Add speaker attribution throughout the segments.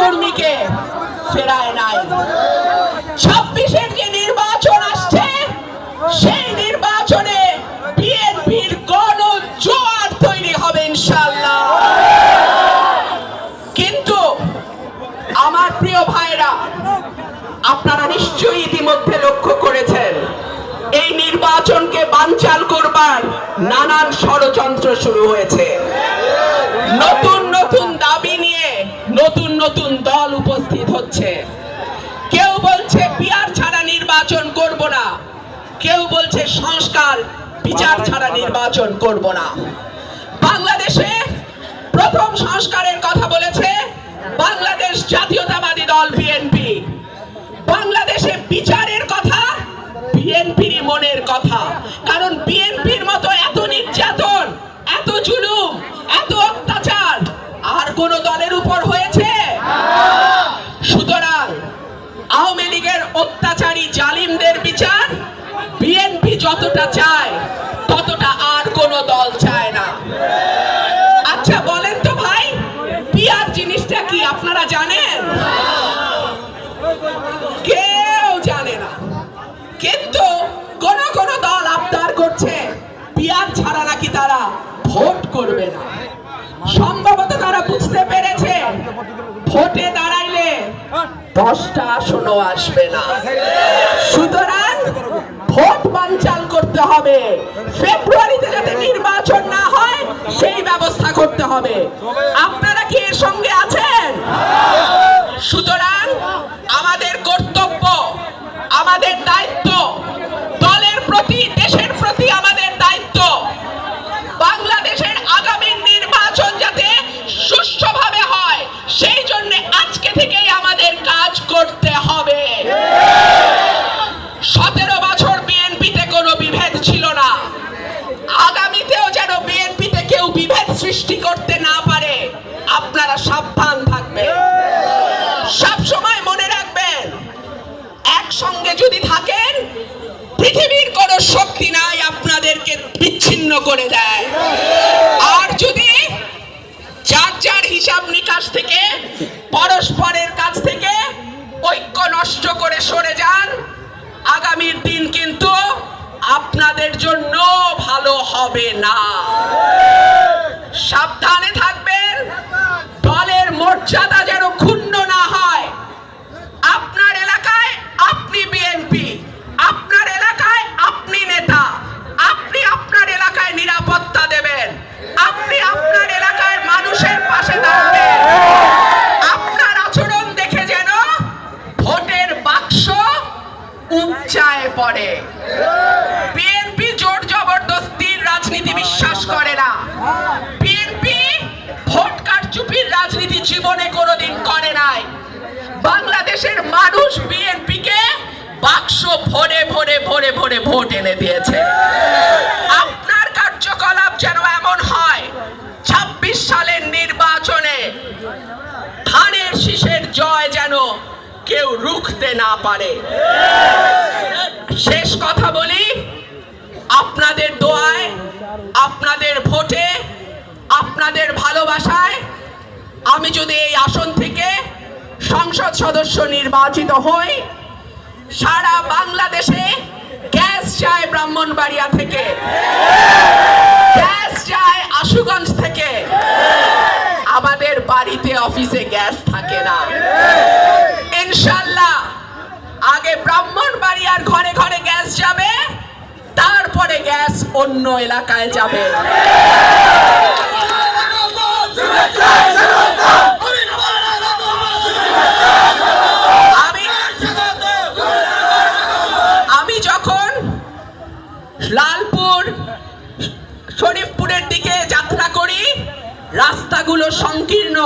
Speaker 1: কর্মীকে ফেরায় নাই। 26-এর যে নির্বাচন আসছে, সেই নির্বাচনে বিএনপির গণজোয়ার তৈরি হবে ইনশাআল্লাহ। কিন্তু আমার প্রিয় ভাইরা, আপনারা নিশ্চয়ই ইতিমধ্যে লক্ষ্য করেছেন এই নির্বাচনকে বানচাল করবার নানান ষড়যন্ত্র শুরু হয়েছে। নতুন নতুন দাবি নিয়ে নতুন নতুন দল উপস্থিত হচ্ছে। কেউ বলছে পিয়ার ছাড়া নির্বাচন করব না, কেউ বলছে সংস্কার বিচার ছাড়া নির্বাচন করব না। বাংলাদেশে প্রথম সংস্কারের কথা বলেছে বাংলাদেশ জাতীয়তাবাদী দল বিএনপি। বাংলাদেশে বিচারের কথা বিএনপির মনের কথা, কারণ বিএনপির মতো এত নির্যাতন, এত জুলুম, এত অত্যাচার আর কোন দলের উপর হয়েছে? সুতরাং আওয়ামী লীগের অত্যাচারী জালিমদের বিচার বিএনপি যতটা চায় ততটা আর কোন দল চায় না। আচ্ছা বলেন তো ভাই, পিয়ার জিনিসটা কি আপনারা জানেন? কেউ জানে না। কিন্তু কোন কোন দল আবদার করছে পিয়ার ছাড়া নাকি তারা ভোট করবে না। সম্ভবত তারা বুঝতে পেরেছে ভোটে দাঁড়াইলে 10টা আসনও আসবে না। সুতরাং ভোট বানচাল করতে হবে, ফেব্রুয়ারিতে যাতে নির্বাচন না হয় সেই ব্যবস্থা করতে হবে। আপনারা কি এর সঙ্গে আছেন? সুতরাং আমাদের কর্তব্য, আমাদের দায়িত্ব, দলের প্রতি, দেশের প্রতি আমাদের দায়িত্ব, বাংলাদেশের আগামী নির্বাচন যাতে সুষ্ঠুভাবে হয় সেই জন্য আজকে থেকেই আমাদের কাজ করতে হবে। 17 বছর বিএনপিতে কোনো বিভেদ ছিল না, আগামীতেও যেন বিএনপিতে কেউ বিভেদ সৃষ্টি করতে না পারে আপনারা সাবধান থাকবেন। সবসময় মনে রাখবেন, একসঙ্গে যদি থাকেন পৃথিবীর কোনো শক্তি নাই আপনাদেরকে বিচ্ছিন্ন করে দেয়। আর যদি যার যার হিসাব নিকাশ থেকে, পরস্পরের কাছ থেকে ঐক্য নষ্ট করে সরে যান, আগামীর দিন কিন্তু আপনাদের জন্য ভালো হবে না। সাবধানে থাকবেন, দলের মর্যাদা যেন ক্ষুণ্ণ না হয়। আপনার এলাকায় আপনি বিএনপি, আপনার এলাকায় আপনি নেতা, আপনি আপনার এলাকায় নিরাপত্তা দেবেন, আপনি আপনার এলাকায় মানুষের পাশে দাঁড়াবেন। আপনার আচরণ দেখে যেন ভোটের বাক্স উপচায় পড়ে। বিএনপি জোর জবরদস্তির রাজনীতি বিশ্বাস করে না। বিএনপি ভোট কারচুপির রাজনীতি জীবনে কোনোদিন করে নাই। বাংলাদেশের মানুষ বিএনপিকে বাক্স ভরে ভরে ভরে ভরে ভোট এনে দিয়েছে। আপনার কার্যকলাপ যেন এমন হয় 26 সালের নির্বাচনে ধানের শীষের জয় যেন কেউ রুখতে না পারে। শেষ কথা বলি, আপনাদের দোয়ায়, আপনাদের ভোটে, আপনাদের ভালোবাসায় আমি যদি এই আসন থেকে সংসদ সদস্য নির্বাচিত হই, সারা বাংলাদেশে গ্যাস যায় ব্রাহ্মণবাড়িয়া থেকে, গ্যাস যায় আশুগঞ্জ থেকে। আমাদের বাড়িতে অফিসে গ্যাস থাকে না। ইনশাআল্লাহ আগে ব্রাহ্মণবাড়িয়ার ঘরে ঘরে গ্যাস যাবে, তারপরে গ্যাস অন্য এলাকায় যাবে। আমি যখন লালপুর শরীফপুরের দিকে যাত্রা করি, রাস্তাগুলো সংকীর্ণ,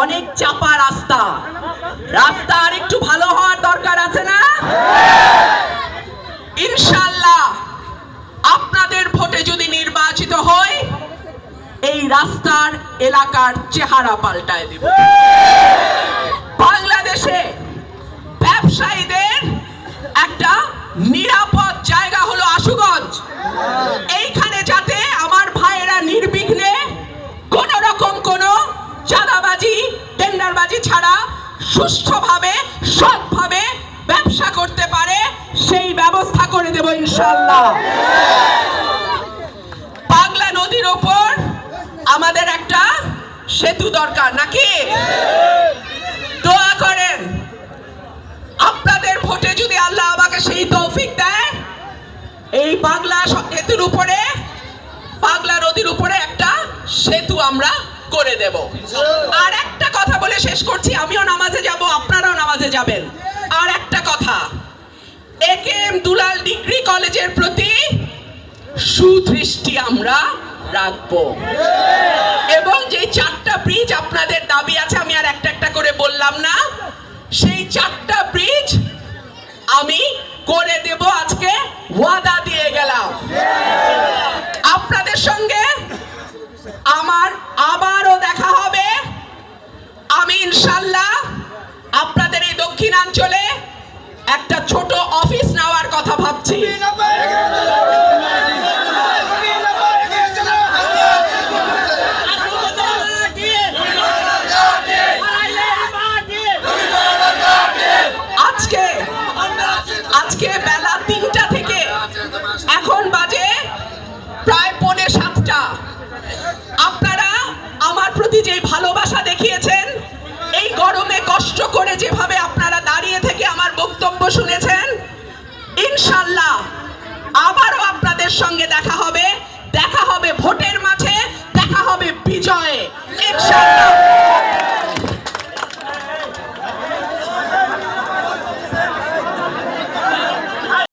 Speaker 1: অনেক চাপা রাস্তা। রাস্তা আর একটু ভালো হওয়ার দরকার আছে না? ইনশাআল্লাহ আপনাদের ভোটে যদি নির্বাচিত হই, এই রাস্তার এলাকার চেহারা পাল্টায় দেব। বাংলাদেশে ব্যবসায়ীদের একটা নিরাপদ জায়গা হলো আশুগঞ্জ। এইখানে যাতে আমার ভাইয়েরা নির্বিঘ্নে কোন রকম কোন চাঁদাবাজি, টেন্ডারবাজি ছাড়া সুষ্ঠুভাবে সৎভাবে ব্যবসা করতে পারে সেই ব্যবস্থা করে দেব ইনশাআল্লাহ। পাগলা নদীর উপর আমাদের একটা সেতু দরকার নাকি? দোয়া করেন আপনাদের ভোটে যদি আল্লাহ আমাকে সেই তৌফিক দেয়, এই পাগলা সেতুর উপরে, পাগলা নদীর উপরে একটা সেতু আমরা করে দেব। আর একটা কথা বলে শেষ করছি, আমিও নামাজে যাব, আপনারাও নামাজে যাবেন। আর একটা কথা, একেএম দুলাল ডিগ্রি কলেজের প্রতি সুদৃষ্টি আমরা রাখবো এবং যে 4টা ব্রিজ আপনাদের দাবি আছে, আমি আর একটা একটা করে বললাম না, সেই 4টা ব্রিজ আমি করে দেব, আজকে ওয়াদা দিয়ে গেলাম। আপনাদের সঙ্গে আমার আবারও দেখা হবে। আমি ইনশাআল্লাহ আপনাদের এই দক্ষিণাঞ্চলে একটা ছোট অফিস নেওয়ার কথা ভাবছি। আজকে বেলা 3টা থেকে এখন বাজে প্রায় 6:45। আপনারা আমার প্রতি যে ভালোবাসা দেখিয়েছেন, এই গরমে কষ্ট করে যেভাবে আপনারা দাঁড়িয়ে থেকে আমার বক্তব্য শুনেছেন, ইনশাআল্লাহ